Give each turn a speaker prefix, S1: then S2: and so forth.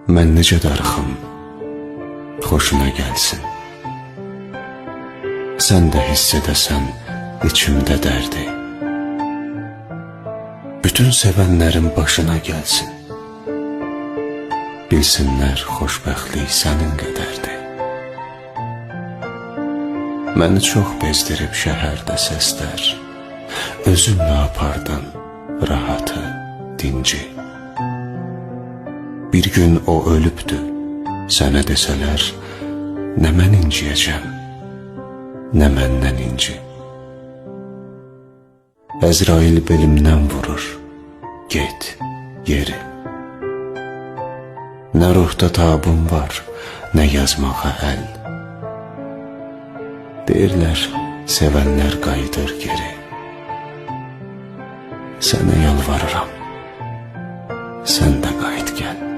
S1: Mən necə darıxım, xoşuna gəlsin. Sən də hiss edəsən içimdə dərdi. Bütün sevənlərin başına gəlsin. Bilsinlər xoşbəxtlik sənin qədərdir. Məni çox bezdirib şəhərdə səslər. Özünlə apardın rahatı, dinci. Bir gün o ölübdü, sənə desələr, nə mən inciyəcəm, nə məndən inci. Əzrail belimdən vurur, get, yeri. Nə ruhda tabım var, nə yazmağa əl. Deyirlər, sevənlər qayıdır geri. Sənə yalvarıram, sən də qayıt gəl.